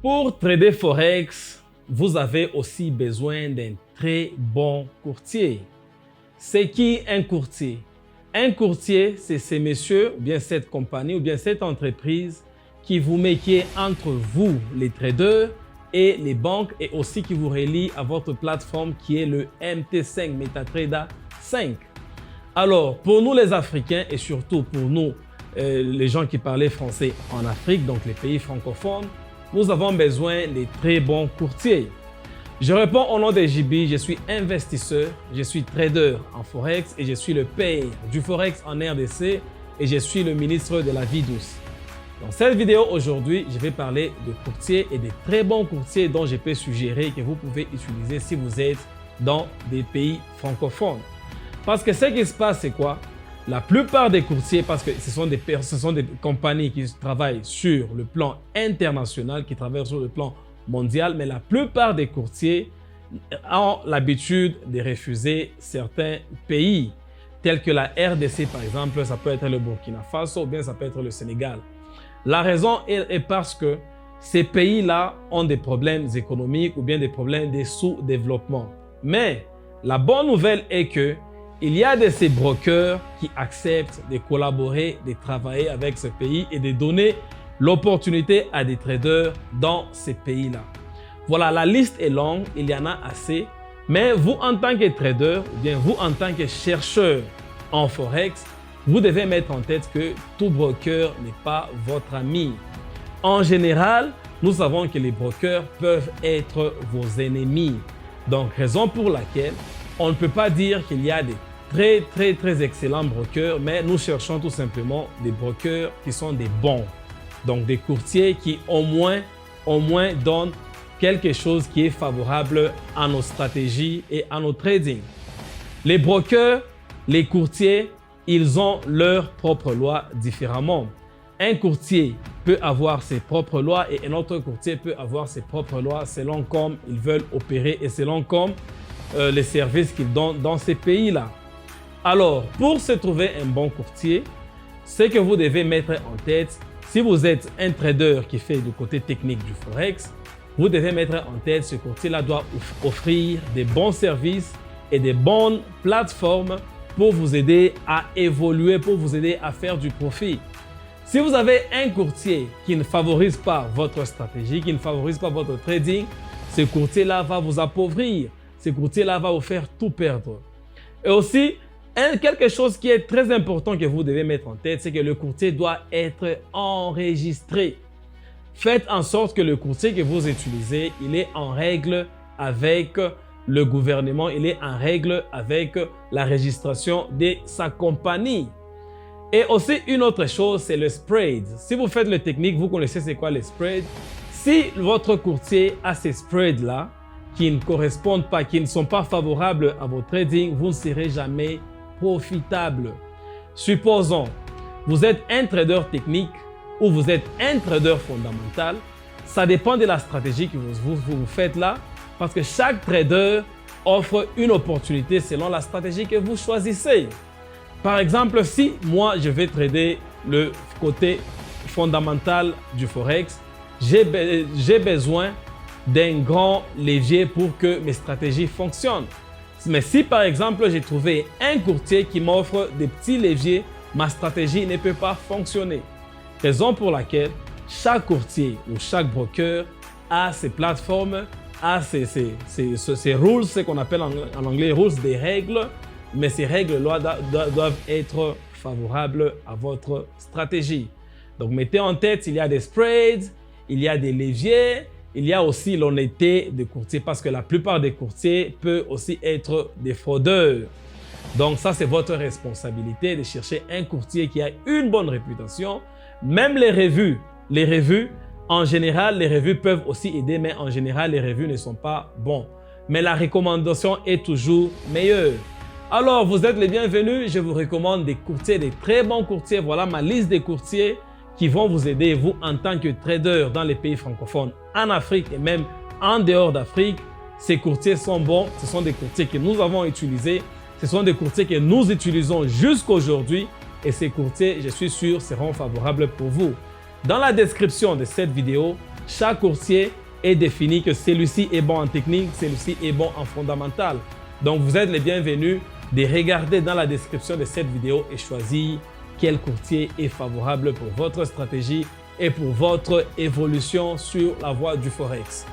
Pour trader Forex, vous avez aussi besoin d'un très bon courtier. C'est qui un courtier? Un courtier, c'est ces messieurs, ou bien cette compagnie, ou bien cette entreprise qui vous met, qui est entre vous, les traders, et les banques, et aussi qui vous relie à votre plateforme qui est le MT5, MetaTrader 5. Alors, pour nous les Africains, et surtout pour nous, les gens qui parlaient français en Afrique, donc les pays francophones, nous avons besoin de très bons courtiers. Je réponds au nom de JB, je suis investisseur, je suis trader en Forex et je suis le père du Forex en RDC et je suis le ministre de la vie douce. Dans cette vidéo aujourd'hui, je vais parler de courtiers et de très bons courtiers dont je peux suggérer que vous pouvez utiliser si vous êtes dans des pays francophones. Parce que ce qui se passe, c'est quoi? La plupart des courtiers, parce que ce sont des compagnies qui travaillent sur le plan international, qui travaillent sur le plan mondial, mais la plupart des courtiers ont l'habitude de refuser certains pays, tels que la RDC par exemple, ça peut être le Burkina Faso ou bien ça peut être le Sénégal. La raison est parce que ces pays-là ont des problèmes économiques ou bien des problèmes de sous-développement. Mais la bonne nouvelle est que il y a de ces brokers qui acceptent de collaborer, de travailler avec ce pays et de donner l'opportunité à des traders dans ces pays-là. Voilà, la liste est longue, il y en a assez. Mais vous, en tant que trader, ou bien vous, en tant que chercheur en Forex, vous devez mettre en tête que tout broker n'est pas votre ami. En général, nous savons que les brokers peuvent être vos ennemis. Donc, raison pour laquelle on ne peut pas dire qu'il y a des très excellents brokers, mais nous cherchons tout simplement des brokers qui sont des bons. Donc, des courtiers qui au moins donnent quelque chose qui est favorable à nos stratégies et à nos trading. Les brokers, les courtiers, ils ont leurs propres lois différemment. Un courtier peut avoir ses propres lois et un autre courtier peut avoir ses propres lois selon comme ils veulent opérer et selon comme les services qu'ils donnent dans ces pays-là. Alors, pour se trouver un bon courtier, ce que vous devez mettre en tête, si vous êtes un trader qui fait du côté technique du Forex, vous devez mettre en tête ce courtier-là doit offrir des bons services et des bonnes plateformes pour vous aider à évoluer, pour vous aider à faire du profit. Si vous avez un courtier qui ne favorise pas votre stratégie, qui ne favorise pas votre trading, ce courtier-là va vous appauvrir. Ce courtier-là va vous faire tout perdre. Et aussi, quelque chose qui est très important que vous devez mettre en tête, c'est que le courtier doit être enregistré. Faites en sorte que le courtier que vous utilisez, il est en règle avec le gouvernement, il est en règle avec la registration de sa compagnie. Et aussi une autre chose, c'est le spread. Si vous faites le technique, vous connaissez c'est quoi le spread. Si votre courtier a ces spreads-là, qui ne correspondent pas, qui ne sont pas favorables à votre trading, vous ne serez jamais profitable. Supposons, vous êtes un trader technique ou vous êtes un trader fondamental. Ça dépend de la stratégie que vous faites là, parce que chaque trader offre une opportunité selon la stratégie que vous choisissez. Par exemple, si moi je vais trader le côté fondamental du Forex, j'ai besoin d'un grand levier pour que mes stratégies fonctionnent. Mais si par exemple j'ai trouvé un courtier qui m'offre des petits leviers, ma stratégie ne peut pas fonctionner. Raison pour laquelle chaque courtier ou chaque broker a ses plateformes, a ses rules, ce qu'on appelle en anglais rules, des règles, mais ces règles-là doivent être favorables à votre stratégie. Donc mettez en tête, il y a des spreads, il y a des leviers, il y a aussi l'honnêteté des courtiers parce que la plupart des courtiers peuvent aussi être des fraudeurs. Donc ça, c'est votre responsabilité de chercher un courtier qui a une bonne réputation. Même les revues, en général, les revues peuvent aussi aider, mais en général, les revues ne sont pas bons. Mais la recommandation est toujours meilleure. Alors, vous êtes les bienvenus. Je vous recommande des courtiers, des très bons courtiers. Voilà ma liste des courtiers qui vont vous aider, vous, en tant que trader dans les pays francophones, en Afrique et même en dehors d'Afrique. Ces courtiers sont bons. Ce sont des courtiers que nous avons utilisés. Ce sont des courtiers que nous utilisons jusqu'aujourd'hui. Et ces courtiers, je suis sûr, seront favorables pour vous. Dans la description de cette vidéo, Chaque courtier est défini que celui-ci est bon en technique, celui-ci est bon en fondamental. Donc, vous êtes les bienvenus de regarder dans la description de cette vidéo et choisir quel courtier est favorable pour votre stratégie et pour votre évolution sur la voie du Forex.